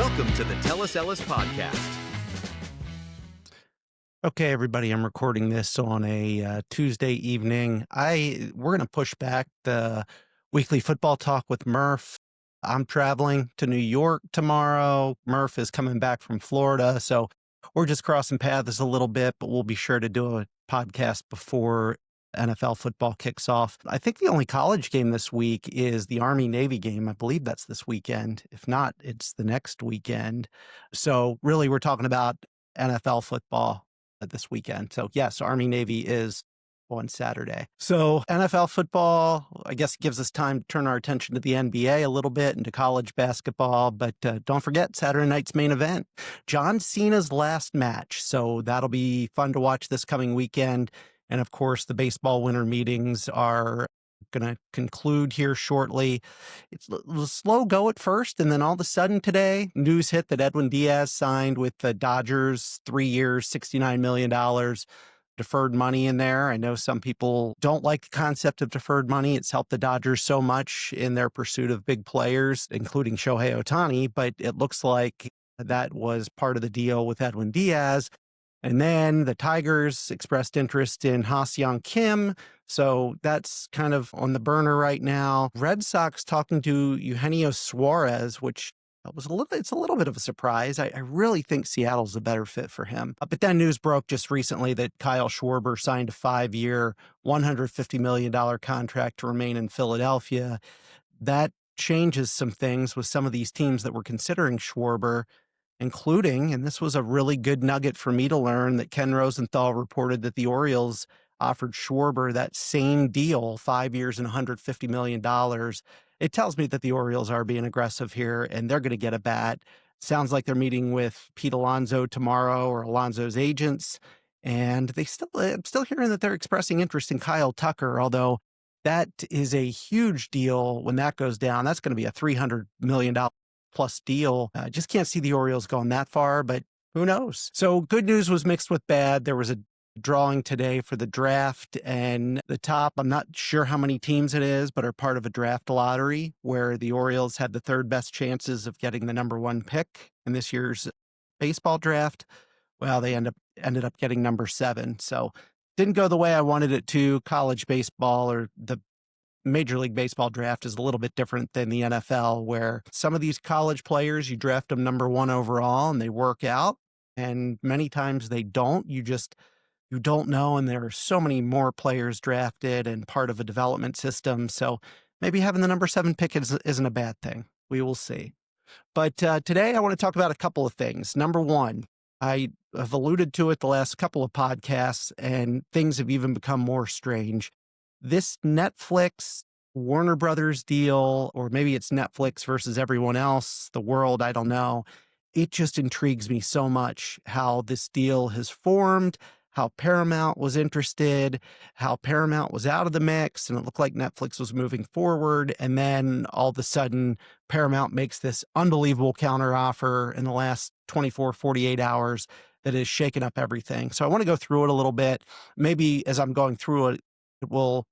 Welcome to the Tell Us Ellis podcast. Okay, everybody, I'm recording this on a Tuesday evening. We're going to push back the weekly football talk with Murph. I'm traveling to New York tomorrow. Murph is coming back from Florida, so we're just crossing paths a little bit, but we'll be sure to do a podcast before NFL football kicks off. I think the only college game this week is the Army-Navy game. I believe that's this weekend. If not, it's the next weekend. So really, we're talking about NFL football this weekend. So yes, Army-Navy is on Saturday. So NFL football, I guess, gives us time to turn our attention to the NBA a little bit and to college basketball. But don't forget Saturday night's main event, John Cena's last match. So that'll be fun to watch this coming weekend. And of course, the baseball winter meetings are going to conclude here shortly. It's a slow go at first, and then all of a sudden today, news hit that Edwin Diaz signed with the Dodgers, 3 years, $69 million deferred money in there. I know some people don't like the concept of deferred money. It's helped the Dodgers so much in their pursuit of big players, including Shohei Ohtani, but it looks like that was part of the deal with Edwin Diaz. And then the Tigers expressed interest in Ha-Seong Kim. So that's kind of on the burner right now. Red Sox talking to Eugenio Suarez, which it's a little bit of a surprise. I really think Seattle's a better fit for him. But then news broke just recently that Kyle Schwarber signed a 5-year, $150 million contract to remain in Philadelphia. That changes some things with some of these teams that were considering Schwarber, including, and this was a really good nugget for me to learn, that Ken Rosenthal reported that the Orioles offered Schwarber that same deal, 5 years and $150 million. It tells me that the Orioles are being aggressive here and they're going to get a bat. Sounds like they're meeting with Pete Alonso tomorrow, or Alonso's agents. And I'm still hearing that they're expressing interest in Kyle Tucker, although that is a huge deal. When that goes down, that's going to be a $300 million plus deal. I just can't see the Orioles going that far, but who knows? So good news was mixed with bad. There was a drawing today for the draft, and the top, I'm not sure how many teams it is, but are part of a draft lottery where the Orioles had the third best chances of getting the number 1 pick in this year's baseball draft. Well, they ended up getting number 7. So didn't go the way I wanted it to. College baseball, or the Major League Baseball draft, is a little bit different than the NFL, where some of these college players, you draft them number 1 overall and they work out, and many times they don't. You don't know, and there are so many more players drafted and part of a development system. So maybe having the number 7 pick isn't a bad thing. We will see. But today I want to talk about a couple of things. Number one, I have alluded to it the last couple of podcasts, and things have even become more strange. This Netflix Warner Brothers deal, or maybe it's Netflix versus everyone else, the world, I don't know. It just intrigues me so much how this deal has formed, how Paramount was interested, how Paramount was out of the mix, and it looked like Netflix was moving forward. And then all of a sudden, Paramount makes this unbelievable counteroffer in the last 24, 48 hours that has shaken up everything. So I want to go through it a little bit. Maybe as I'm going through it, it will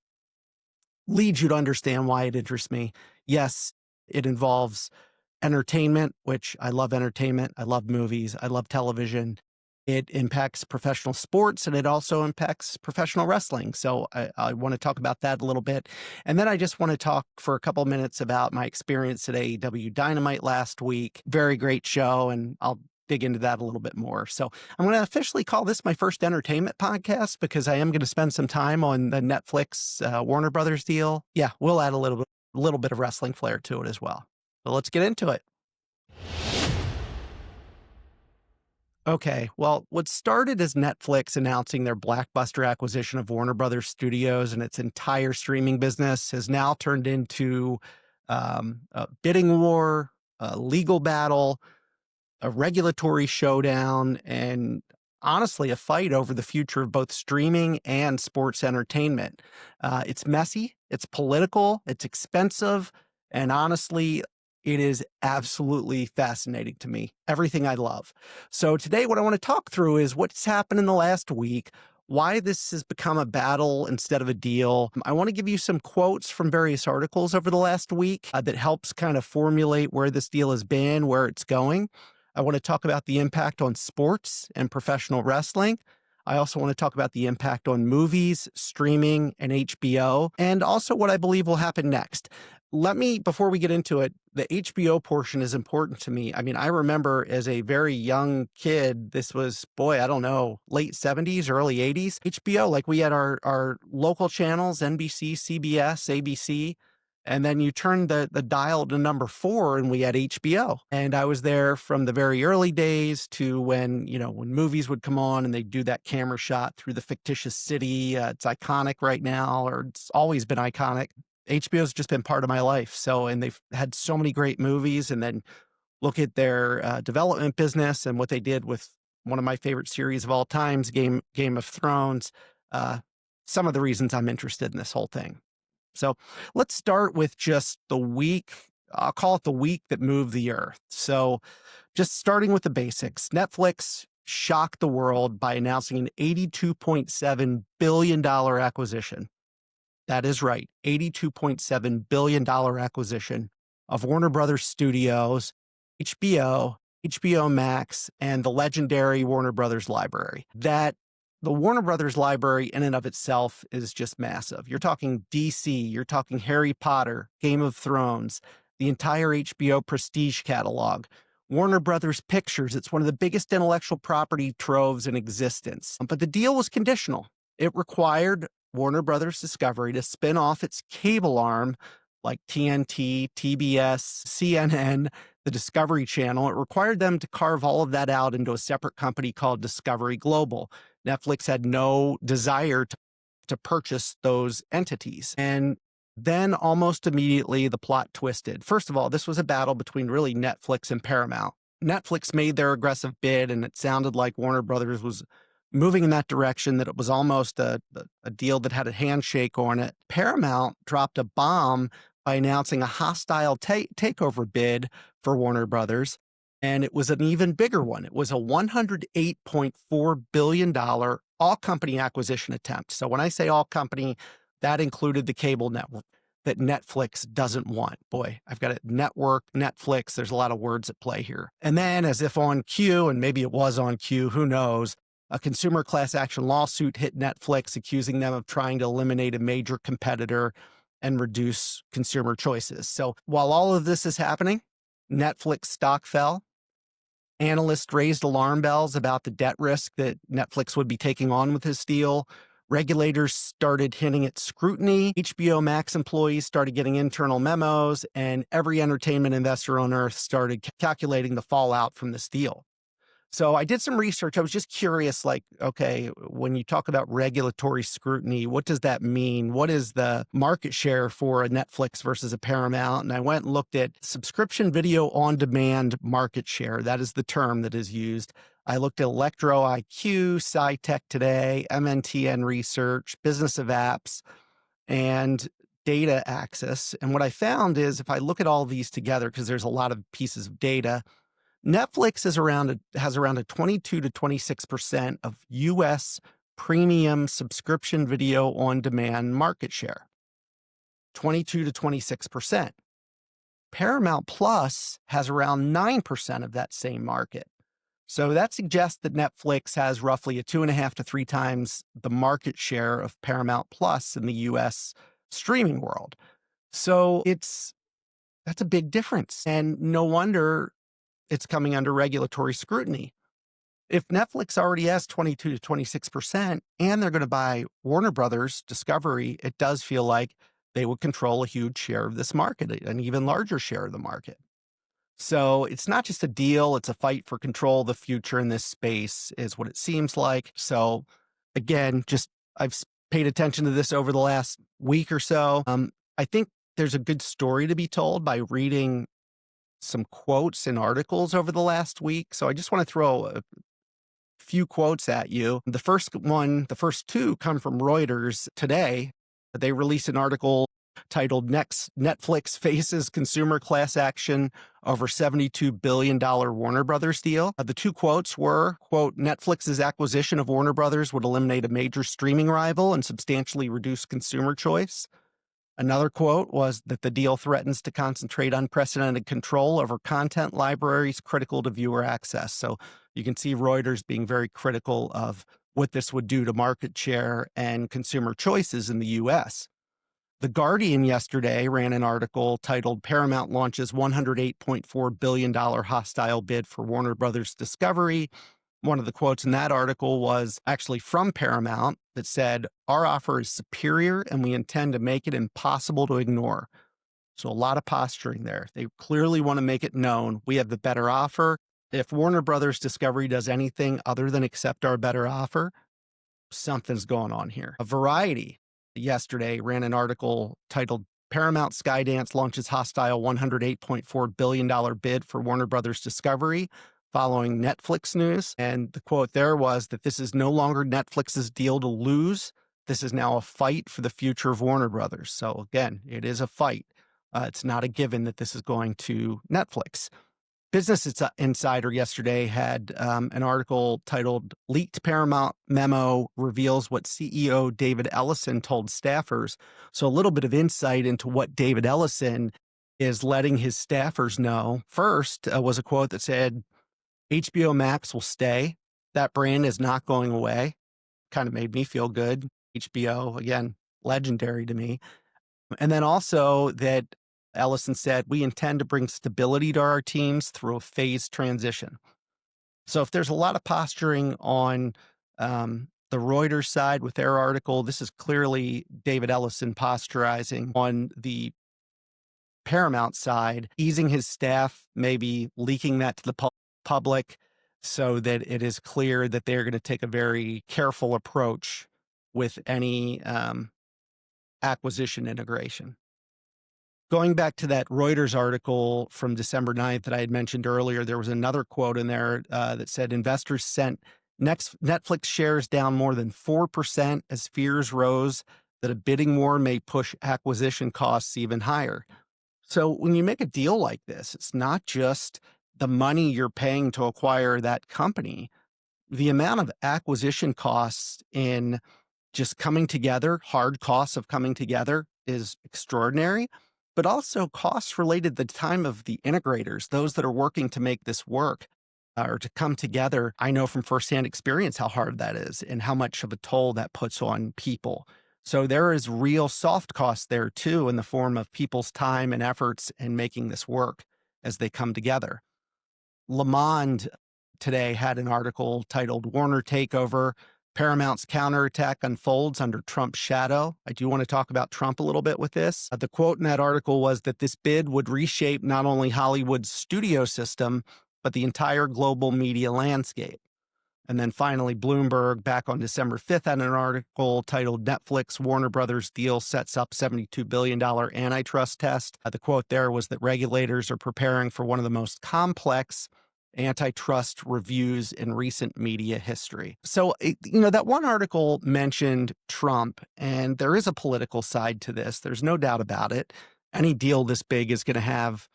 lead you to understand why it interests me. Yes, it involves entertainment, which I love entertainment. I love movies. I love television. It impacts professional sports, and it also impacts professional wrestling. So I want to talk about that a little bit. And then I just want to talk for a couple minutes about my experience at AEW Dynamite last week. Very great show, and I'll dig into that a little bit more. So I'm going to officially call this my first entertainment podcast, because I am going to spend some time on the Netflix Warner Brothers deal. Yeah, we'll add a little bit of wrestling flair to it as well. So let's get into it. Okay, well, what started as Netflix announcing their blockbuster acquisition of Warner Brothers Studios and its entire streaming business has now turned into a bidding war, a legal battle, a regulatory showdown, and honestly, a fight over the future of both streaming and sports entertainment. It's messy, it's political, it's expensive, and honestly, it is absolutely fascinating to me. Everything I love. So today, what I want to talk through is what's happened in the last week, why this has become a battle instead of a deal. I want to give you some quotes from various articles over the last week that helps kind of formulate where this deal has been, where it's going. I want to talk about the impact on sports and professional wrestling. I also want to talk about the impact on movies, streaming, and HBO, and also what I believe will happen next. Before we get into it, the HBO portion is important to me. I mean, I remember as a very young kid, this was, boy, I don't know, late 70s, early 80s. HBO, like we had our local channels, NBC, CBS, ABC, and then you turned the dial to number 4 and we had HBO. And I was there from the very early days to when movies would come on and they'd do that camera shot through the fictitious city. It's iconic right now, or it's always been iconic. HBO's just been part of my life. And they've had so many great movies, and then look at their development business and what they did with one of my favorite series of all times, Game of Thrones. Some of the reasons I'm interested in this whole thing. So let's start with just the week. I'll call it the week that moved the earth. So just starting with the basics, Netflix shocked the world by announcing an $82.7 billion acquisition. That is right, $82.7 billion acquisition of Warner Brothers Studios, HBO, HBO Max, and the legendary Warner Brothers Library. The Warner Brothers Library in and of itself is just massive. You're talking DC, you're talking Harry Potter, Game of Thrones, the entire HBO Prestige catalog, Warner Brothers Pictures. It's one of the biggest intellectual property troves in existence. But the deal was conditional. It required Warner Brothers Discovery to spin off its cable arm like TNT, TBS, CNN, the Discovery Channel. It required them to carve all of that out into a separate company called Discovery Global. Netflix had no desire to purchase those entities. And then almost immediately the plot twisted. First of all, this was a battle between really Netflix and Paramount. Netflix made their aggressive bid, and it sounded like Warner Brothers was moving in that direction, that it was almost a deal that had a handshake on it. Paramount dropped a bomb by announcing a hostile takeover bid for Warner Brothers, and it was an even bigger one. It was a $108.4 billion all-company acquisition attempt. So when I say all-company, that included the cable network that Netflix doesn't want. Boy, I've got a network, Netflix, there's a lot of words at play here. And then, as if on cue, and maybe it was on cue, who knows, a consumer class action lawsuit hit Netflix, accusing them of trying to eliminate a major competitor and reduce consumer choices. So while all of this is happening, Netflix stock fell. Analysts raised alarm bells about the debt risk that Netflix would be taking on with this deal. Regulators started hinting at scrutiny. HBO Max employees started getting internal memos, and every entertainment investor on earth started calculating the fallout from this deal. So I did some research. I was just curious, okay, when you talk about regulatory scrutiny, what does that mean? What is the market share for a Netflix versus a Paramount? And I went and looked at subscription video on demand market share. That is the term that is used. I looked at Electro IQ, SciTech Today, MNTN Research, Business of Apps, and Data Access. And what I found is, if I look at all these together, because there's a lot of pieces of data, Netflix has around a 22 to 26% of U.S. premium subscription video on demand market share. 22 to 26%. Paramount Plus has around 9% of that same market. So that suggests that Netflix has roughly a 2.5 to 3 times the market share of Paramount Plus in the U.S. streaming world. So that's a big difference. And no wonder it's coming under regulatory scrutiny. If Netflix already has 22 to 26% and they're going to buy Warner Brothers Discovery, it does feel like they would control a huge share of this market, an even larger share of the market. So it's not just a deal, it's a fight for control of the future in this space, is what it seems like. So again, I've paid attention to this over the last week or so. I think there's a good story to be told by reading some quotes in articles over the last week. So I just want to throw a few quotes at you. The first two come from Reuters today. They released an article titled Next Netflix Faces Consumer Class Action Over $72 billion Warner Brothers Deal. The two quotes were, quote, Netflix's acquisition of Warner Brothers would eliminate a major streaming rival and substantially reduce consumer choice. Another quote was that the deal threatens to concentrate unprecedented control over content libraries critical to viewer access. So you can see Reuters being very critical of what this would do to market share and consumer choices in the U.S. The Guardian yesterday ran an article titled Paramount Launches $108.4 billion Hostile Bid for Warner Brothers Discovery. One of the quotes in that article was actually from Paramount that said, our offer is superior and we intend to make it impossible to ignore. So a lot of posturing there. They clearly want to make it known we have the better offer. If Warner Brothers Discovery does anything other than accept our better offer, something's going on here. A Variety yesterday ran an article titled Paramount Skydance launches hostile $108.4 billion bid for Warner Brothers Discovery following Netflix news. And the quote there was that this is no longer Netflix's deal to lose. This is now a fight for the future of Warner Brothers. So again, it is a fight. It's not a given that this is going to Netflix. Business Insider yesterday had an article titled Leaked Paramount Memo Reveals What CEO David Ellison Told Staffers. So a little bit of insight into what David Ellison is letting his staffers know. First was a quote that said, HBO Max will stay. That brand is not going away. Kind of made me feel good. HBO, again, legendary to me. And then also that Ellison said, we intend to bring stability to our teams through a phased transition. So if there's a lot of posturing on the Reuters side with their article, this is clearly David Ellison posturizing on the Paramount side, easing his staff, maybe leaking that to the public so that it is clear that they're going to take a very careful approach with any acquisition integration. Going back to that Reuters article from December 9th that I had mentioned earlier, there was another quote in there that said investors sent Netflix shares down more than 4% as fears rose that a bidding war may push acquisition costs even higher. So when you make a deal like this, it's not just the money you're paying to acquire that company. The amount of acquisition costs in just coming together, hard costs of coming together, is extraordinary, but also costs related to the time of the integrators, those that are working to make this work or to come together. I know from firsthand experience how hard that is and how much of a toll that puts on people. So there is real soft costs there too in the form of people's time and efforts in making this work as they come together. Le Monde today had an article titled Warner Takeover, Paramount's counterattack unfolds under Trump's shadow. I do want to talk about Trump a little bit with this. The quote in that article was that this bid would reshape not only Hollywood's studio system, but the entire global media landscape. And then finally, Bloomberg, back on December 5th, had an article titled Netflix Warner Brothers Deal Sets Up $72 billion Antitrust Test. The quote there was that regulators are preparing for one of the most complex antitrust reviews in recent media history. So, that one article mentioned Trump, and there is a political side to this. There's no doubt about it. Any deal this big is going to have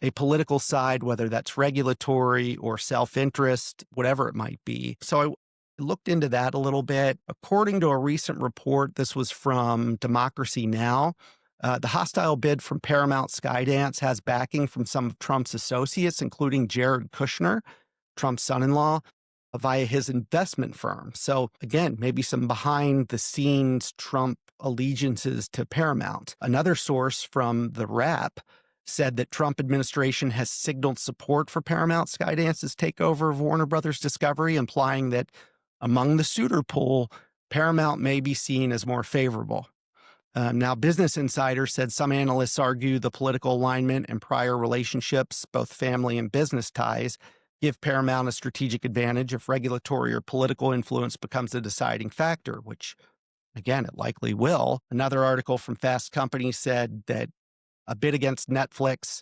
a political side, whether that's regulatory or self-interest, whatever it might be. So I looked into that a little bit. According to a recent report, this was from Democracy Now!, the hostile bid from Paramount Skydance has backing from some of Trump's associates, including Jared Kushner, Trump's son-in-law, via his investment firm. So again, maybe some behind-the-scenes Trump allegiances to Paramount. Another source from The Wrap said that Trump administration has signaled support for Paramount Skydance's takeover of Warner Brothers Discovery, implying that among the suitor pool, Paramount may be seen as more favorable. Now, Business Insider said some analysts argue the political alignment and prior relationships, both family and business ties, give Paramount a strategic advantage if regulatory or political influence becomes a deciding factor, which, again, it likely will. Another article from Fast Company said that a bid against Netflix,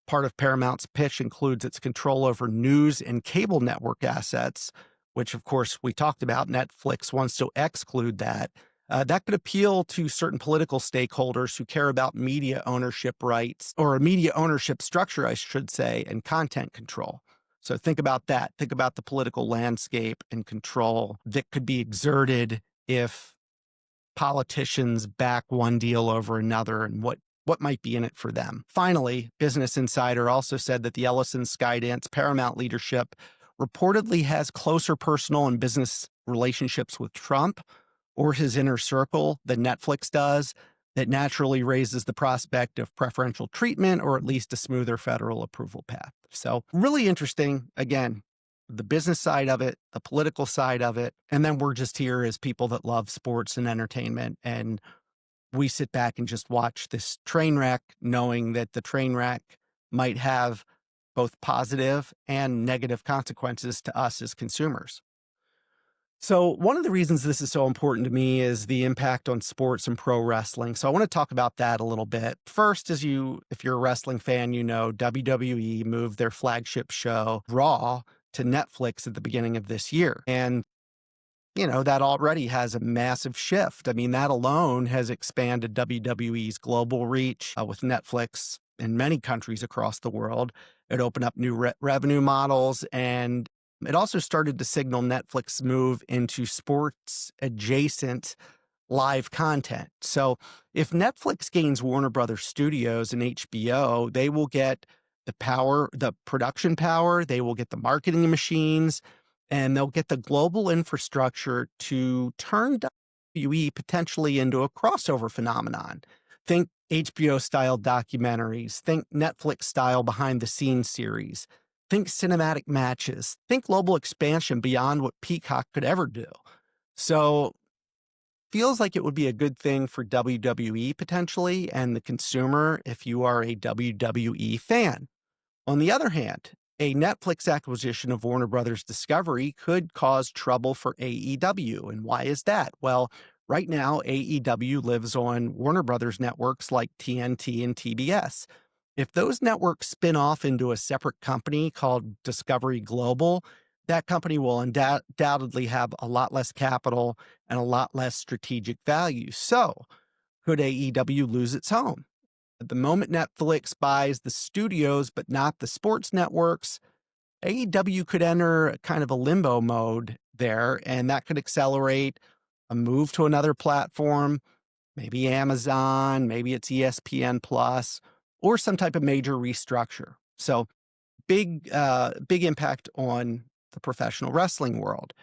part of Paramount's pitch includes its control over news and cable network assets, which, of course, we talked about. Netflix wants to exclude that. That could appeal to certain political stakeholders who care about media ownership rights, or a media ownership structure, I should say, and content control. So think about that. Think about the political landscape and control that could be exerted if politicians back one deal over another, and what might be in it for them. Finally, Business Insider also said that the Ellis and Skydance Paramount leadership reportedly has closer personal and business relationships with Trump or his inner circle than Netflix does. That naturally raises the prospect of preferential treatment, or at least a smoother federal approval path. So really interesting. Again, the business side of it, the political side of it. And then we're just here as people that love sports and entertainment. And we sit back and just watch this train wreck, knowing that the train wreck might have both positive and negative consequences to us as consumers. So one of the reasons this is so important to me is the impact on sports and pro wrestling. So I want to talk about that a little bit. First, if you're a wrestling fan, WWE moved their flagship show, Raw, to Netflix at the beginning of this year. And that already has a massive shift. I mean, that alone has expanded WWE's global reach with Netflix in many countries across the world. It opened up new revenue models, and it also started to signal Netflix's move into sports adjacent live content. So if Netflix gains Warner Brothers Studios and HBO, they will get the production power, they will get the marketing machines, and they'll get the global infrastructure to turn WWE potentially into a crossover phenomenon. Think HBO-style documentaries, think Netflix-style behind-the-scenes series, think cinematic matches, think global expansion beyond what Peacock could ever do. So feels like it would be a good thing for WWE potentially, and the consumer if you are a WWE fan. On the other hand, a Netflix acquisition of Warner Brothers Discovery could cause trouble for AEW. And why is that? Well, right now, AEW lives on Warner Brothers networks like TNT and TBS. If those networks spin off into a separate company called Discovery Global, that company will undoubtedly have a lot less capital and a lot less strategic value. So could AEW lose its home? At the moment Netflix buys the studios but not the sports networks, AEW could enter kind of a limbo mode there, and that could accelerate a move to another platform, maybe Amazon, maybe it's ESPN Plus, or some type of major restructure. So big impact on the professional wrestling world.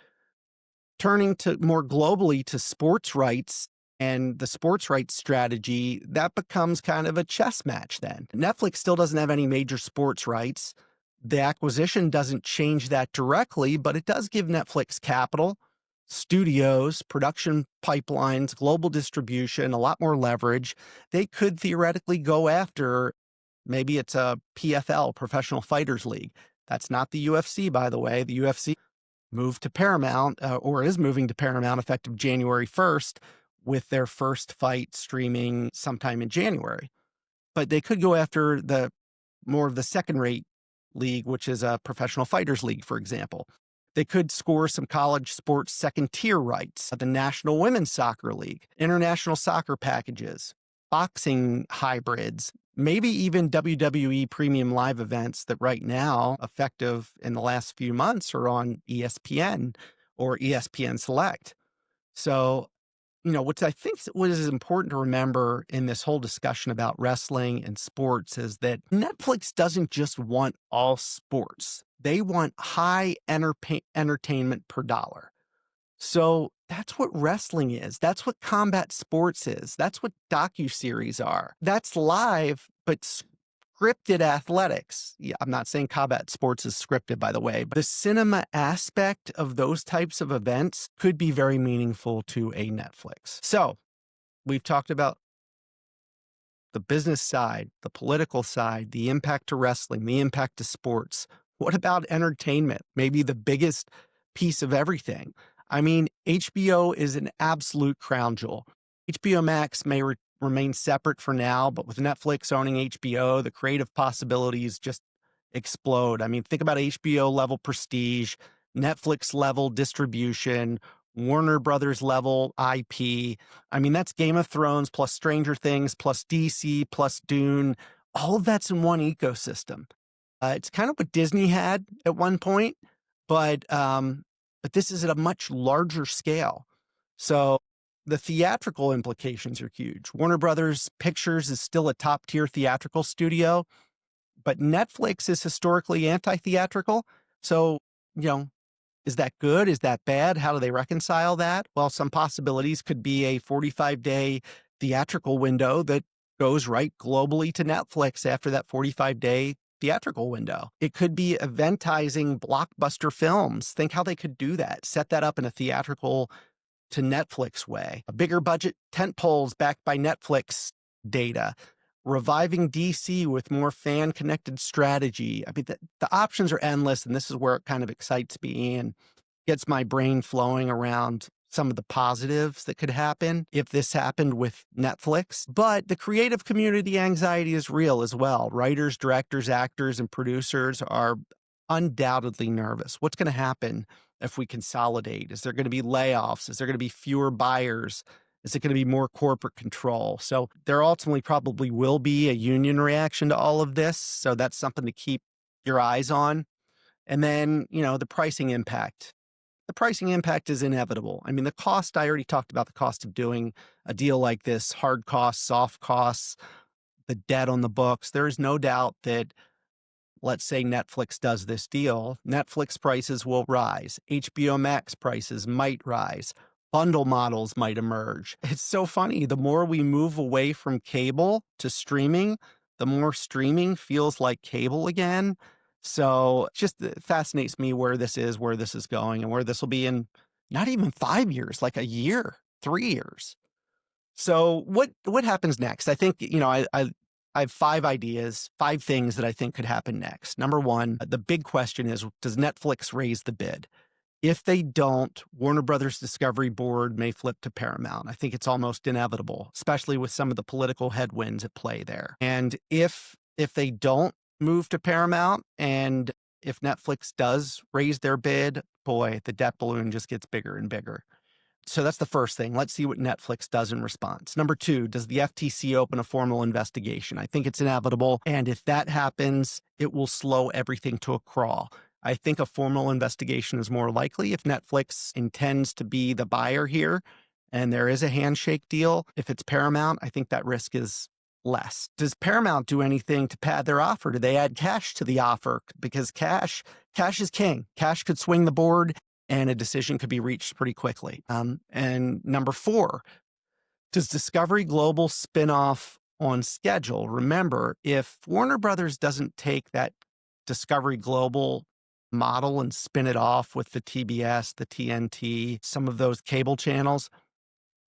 Turning to more globally to sports rights and the sports rights strategy, that becomes kind of a chess match then. Netflix still doesn't have any major sports rights. The acquisition doesn't change that directly, but it does give Netflix capital, studios, production pipelines, global distribution, a lot more leverage. They could theoretically go after, maybe it's a PFL, Professional Fighters League. That's not the UFC, by the way. The UFC moved to Paramount, or is moving to Paramount effective January 1st, with their first fight streaming sometime in January. But they could go after the more of the second-rate league, which is a Professional Fighters League, for example. They could score some college sports second-tier rights, the National Women's Soccer League, international soccer packages, boxing hybrids, maybe even WWE premium live events that right now, effective in the last few months, are on ESPN or ESPN Select. So, what I think what is important to remember in this whole discussion about wrestling and sports is that Netflix doesn't just want all sports. They want high entertainment per dollar. So that's what wrestling is. That's what combat sports is. That's what docuseries are. That's live, but scripted athletics. Yeah, I'm not saying combat sports is scripted, by the way, but the cinema aspect of those types of events could be very meaningful to a Netflix. So we've talked about the business side, the political side, the impact to wrestling, the impact to sports. What about entertainment? Maybe the biggest piece of everything. I mean, HBO is an absolute crown jewel. HBO Max may remain separate for now, but with Netflix owning HBO, the creative possibilities just explode. I mean, think about HBO level prestige, Netflix level distribution, Warner Brothers level IP. I mean, that's Game of Thrones plus Stranger Things plus DC plus Dune. All of that's in one ecosystem. It's kind of what Disney had at one point, but this is at a much larger scale. So the theatrical implications are huge. Warner Brothers Pictures is still a top tier theatrical studio, but Netflix is historically anti-theatrical. So, you know, is that good? Is that bad? How do they reconcile that? Well, some possibilities could be a 45-day theatrical window that goes right globally to Netflix after that 45-day theatrical window. It could be eventizing blockbuster films. Think how they could do that. Set that up in a theatrical to Netflix way. A bigger budget tent poles backed by Netflix data. Reviving DC with more fan-connected strategy. I mean, the options are endless, and this is where it kind of excites me and gets my brain flowing around some of the positives that could happen if this happened with Netflix. But the creative community anxiety is real as well. Writers, directors, actors, and producers are undoubtedly nervous. What's going to happen if we consolidate? Is there going to be layoffs? Is there going to be fewer buyers? Is it going to be more corporate control? So there ultimately probably will be a union reaction to all of this. So that's something to keep your eyes on. And then, the pricing impact. The pricing impact is inevitable. I mean, the cost, I already talked about the cost of doing a deal like this, hard costs, soft costs, the debt on the books. There is no doubt that, let's say Netflix does this deal, Netflix prices will rise. HBO Max prices might rise. Bundle models might emerge. It's so funny. The more we move away from cable to streaming, the more streaming feels like cable again. So it just fascinates me where this is going, and where this will be in not even 5 years, like a year, 3 years. So what happens next? I think, I have 5 ideas, 5 things that I think could happen next. Number 1, the big question is, does Netflix raise the bid? If they don't, Warner Brothers Discovery Board may flip to Paramount. I think it's almost inevitable, especially with some of the political headwinds at play there. And if they don't move to Paramount, and if Netflix does raise their bid, boy, the debt balloon just gets bigger and bigger. So that's the first thing. Let's see what Netflix does in response. Number 2, does the FTC open a formal investigation? I think it's inevitable. And if that happens, it will slow everything to a crawl. I think a formal investigation is more likely if Netflix intends to be the buyer here and there is a handshake deal. If it's Paramount, I think that risk is less. Does Paramount do anything to pad their offer? Do they add cash to the offer? Because cash is king. Cash could swing the board and a decision could be reached pretty quickly. And number 4, does Discovery Global spin off on schedule? Remember, if Warner Brothers doesn't take that Discovery Global model and spin it off with the TBS, the TNT, some of those cable channels,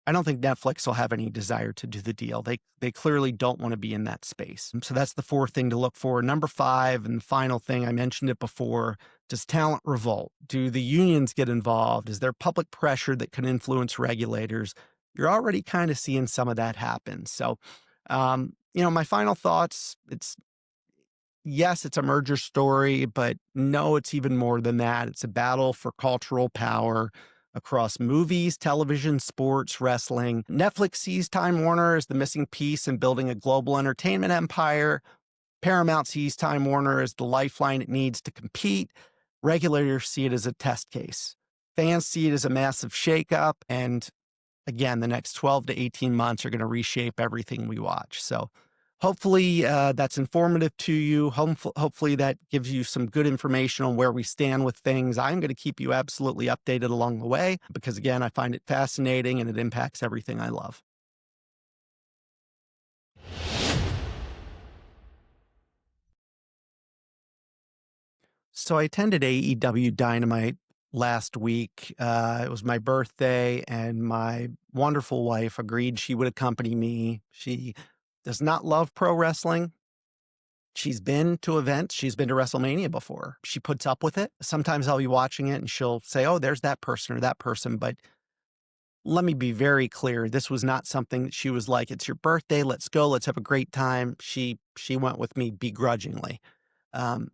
I don't think Netflix will have any desire to do the deal. They clearly don't want to be in that space. So that's the 4th thing to look for. Number 5, and the final thing, I mentioned it before, does talent revolt? Do the unions get involved? Is there public pressure that can influence regulators? You're already kind of seeing some of that happen. So, my final thoughts, yes, it's a merger story, but no, it's even more than that. It's a battle for cultural power across movies, television, sports, wrestling. Netflix sees Time Warner as the missing piece in building a global entertainment empire. Paramount sees Time Warner as the lifeline it needs to compete. Regulators see it as a test case. Fans see it as a massive shakeup. And again, the next 12 to 18 months are going to reshape everything we watch. So hopefully that's informative to you. Hopefully that gives you some good information on where we stand with things. I'm going to keep you absolutely updated along the way because, again, I find it fascinating and it impacts everything I love. So I attended AEW Dynamite last week. It was my birthday, and my wonderful wife agreed she would accompany me. She does not love pro wrestling. She's been to events. She's been to WrestleMania before. She puts up with it. Sometimes I'll be watching it and she'll say, oh, there's that person or that person. But let me be very clear. This was not something that she was like, it's your birthday. Let's go. Let's have a great time. She went with me begrudgingly. Um,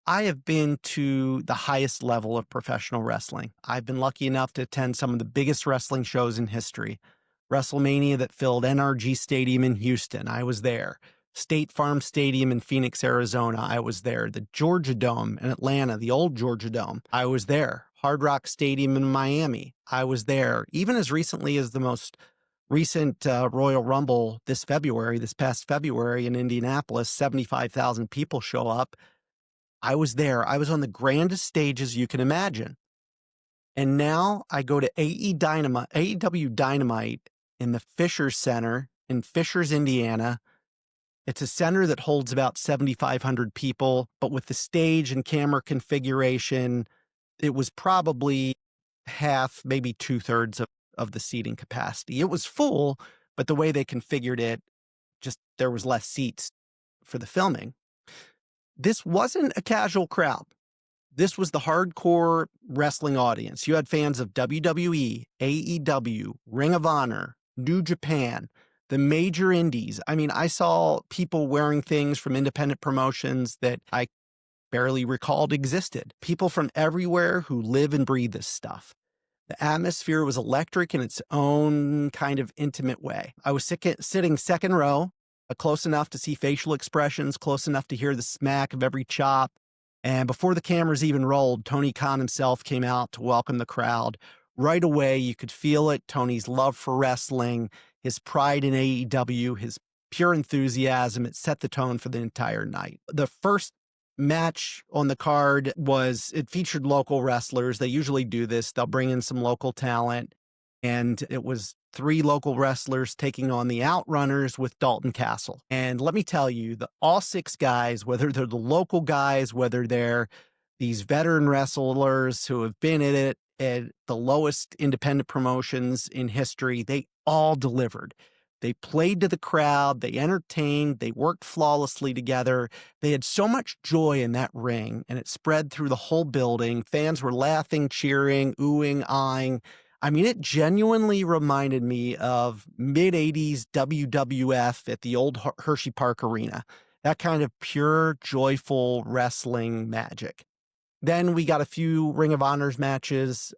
I have been to the highest level of professional wrestling. I've been lucky enough to attend some of the biggest wrestling shows in history. WrestleMania that filled NRG Stadium in Houston, I was there. State Farm Stadium in Phoenix, Arizona, I was there. The Georgia Dome in Atlanta, the old Georgia Dome, I was there. Hard Rock Stadium in Miami, I was there. Even as recently as the most recent Royal Rumble this past February in Indianapolis, 75,000 people show up. I was there. I was on the grandest stages you can imagine. And now I go to AEW Dynamite in the Fishers Center in Fishers, Indiana. It's a center that holds about 7,500 people, but with the stage and camera configuration, it was probably half, maybe two-thirds of the seating capacity. It was full, but the way they configured it, just there was less seats for the filming. This wasn't a casual crowd. This was the hardcore wrestling audience. You had fans of WWE, AEW, Ring of Honor, New Japan, the major indies. I mean, I saw people wearing things from independent promotions that I barely recalled existed. People from everywhere who live and breathe this stuff. The atmosphere was electric in its own kind of intimate way. I was sitting second row, close enough to see facial expressions, close enough to hear the smack of every chop. And before the cameras even rolled, Tony Khan himself came out to welcome the crowd. Right away, you could feel it. Tony's love for wrestling, his pride in AEW, his pure enthusiasm. It set the tone for the entire night. The first match on the card it featured local wrestlers. They usually do this. They'll bring in some local talent. And it was 3 local wrestlers taking on the Outrunners with Dalton Castle. And let me tell you, all 6 guys, whether they're the local guys, whether they're these veteran wrestlers who have been in it at the lowest independent promotions in history, they all delivered. They played to the crowd, they entertained, they worked flawlessly together. They had so much joy in that ring, and it spread through the whole building. Fans were laughing, cheering, oohing, eyeing. I mean, it genuinely reminded me of mid-'80s WWF at the old Hershey Park Arena. That kind of pure, joyful wrestling magic. Then we got a few Ring of Honor matches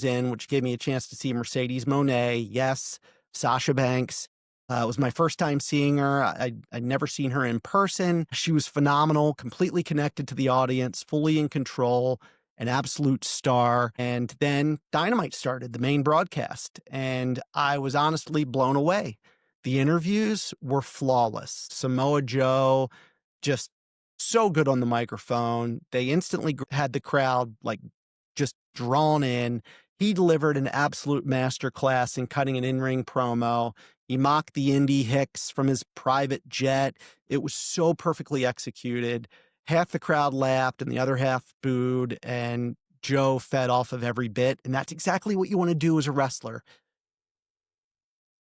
in, which gave me a chance to see Mercedes Moné. Yes, Sasha Banks. It was my first time seeing her. I'd never seen her in person. She was phenomenal, completely connected to the audience, fully in control, an absolute star. And then Dynamite started, the main broadcast, and I was honestly blown away. The interviews were flawless. Samoa Joe, just so good on the microphone. They instantly had the crowd just drawn in. He delivered an absolute masterclass in cutting an in-ring promo. He mocked the indie Hicks from his private jet. It was so perfectly executed. Half the crowd laughed and the other half booed, and Joe fed off of every bit. And that's exactly what you want to do as a wrestler.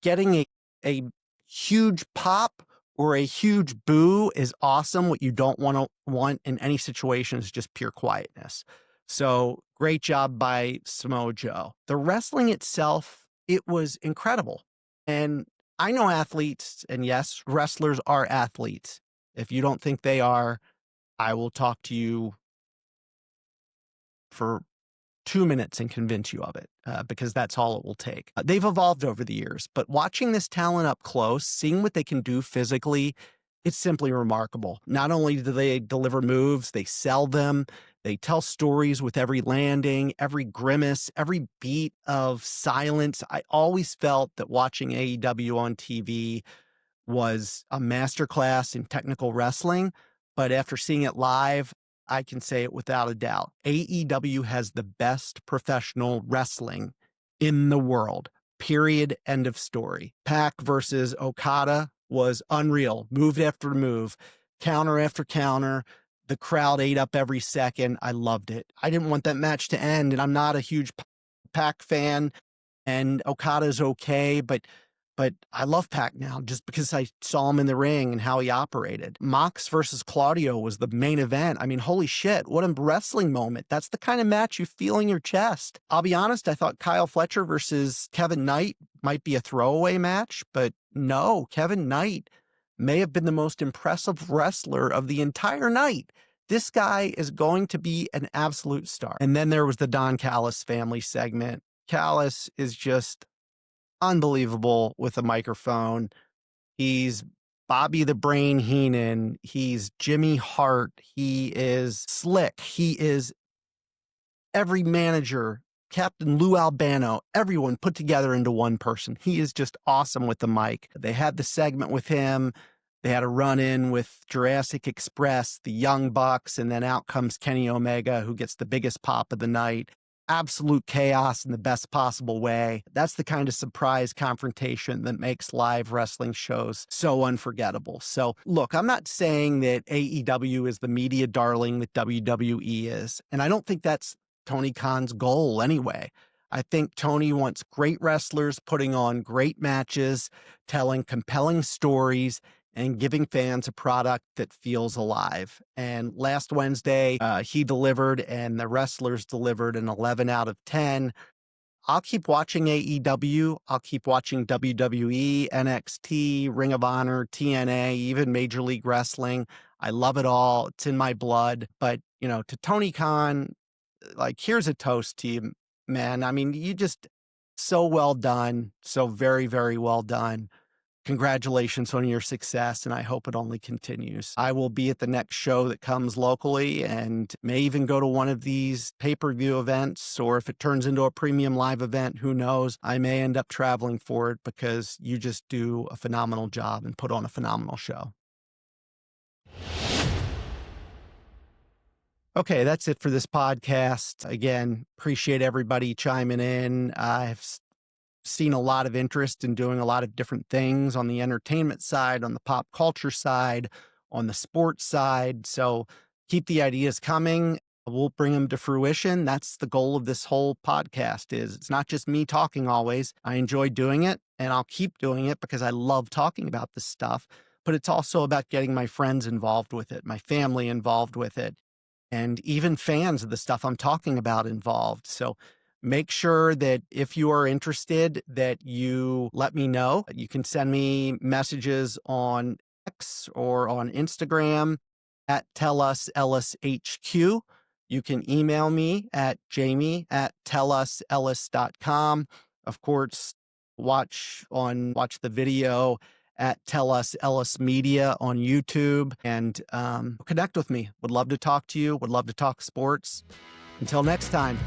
Getting a huge pop or a huge boo is awesome. What you don't want in any situation is just pure quietness. So great job by Samoa Joe. The wrestling itself, it was incredible. And I know athletes, and yes, wrestlers are athletes. If you don't think they are, I will talk to you for 2 minutes and convince you of it, because that's all it will take. They've evolved over the years, but watching this talent up close, seeing what they can do physically, it's simply remarkable. Not only do they deliver moves, they sell them. They tell stories with every landing, every grimace, every beat of silence. I always felt that watching AEW on TV was a masterclass in technical wrestling, but after seeing it live, I can say it without a doubt. AEW has the best professional wrestling in the world. Period. End of story. Pac versus Okada was unreal. Move after move, counter after counter. The crowd ate up every second. I loved it. I didn't want that match to end, and I'm not a huge Pac fan, and Okada's okay, but I love Pac now just because I saw him in the ring and how he operated. Mox versus Claudio was the main event. I mean, holy shit, what a wrestling moment. That's the kind of match you feel in your chest. I'll be honest, I thought Kyle Fletcher versus Kevin Knight might be a throwaway match, but no, Kevin Knight may have been the most impressive wrestler of the entire night. This guy is going to be an absolute star. And then there was the Don Callis family segment. Callis is just unbelievable with a microphone. He's Bobby the Brain Heenan. He's Jimmy Hart. He is slick. He is every manager, Captain Lou Albano, everyone put together into one person. He is just awesome with the mic. They had the segment with him. They had a run-in with Jurassic Express, the Young Bucks, and then out comes Kenny Omega, who gets the biggest pop of the night. Absolute chaos in the best possible way. That's the kind of surprise confrontation that makes live wrestling shows so unforgettable. So look, I'm not saying that AEW is the media darling that WWE is, and I don't think that's Tony Khan's goal anyway. I think Tony wants great wrestlers putting on great matches, telling compelling stories, and giving fans a product that feels alive. And last Wednesday, he delivered and the wrestlers delivered an 11 out of 10. I'll keep watching AEW. I'll keep watching WWE, NXT, Ring of Honor, TNA, even Major League Wrestling. I love it all. It's in my blood. But, to Tony Khan, like, here's a toast to you, man. I mean, you just so well done. So very, very well done. Congratulations on your success, and I hope it only continues. I will be at the next show that comes locally and may even go to one of these pay-per-view events, or if it turns into a premium live event, who knows? I may end up traveling for it because you just do a phenomenal job and put on a phenomenal show. Okay, that's it for this podcast. Again, appreciate everybody chiming in. I've seen a lot of interest in doing a lot of different things on the entertainment side, on the pop culture side, on the sports side. So keep the ideas coming. We'll bring them to fruition. That's the goal of this whole podcast. It's not just me talking always. I enjoy doing it, and I'll keep doing it because I love talking about this stuff. But it's also about getting my friends involved with it, my family involved with it, and even fans of the stuff I'm talking about involved. So make sure that if you are interested, that you let me know. You can send me messages on X or on Instagram at TellUsEllisHQ. You can email me at jamie@tellusellis.com. Of course, watch the video at Tell Us Ellis Media on YouTube, and connect with me. Would love to talk to you. Would love to talk sports. Until next time.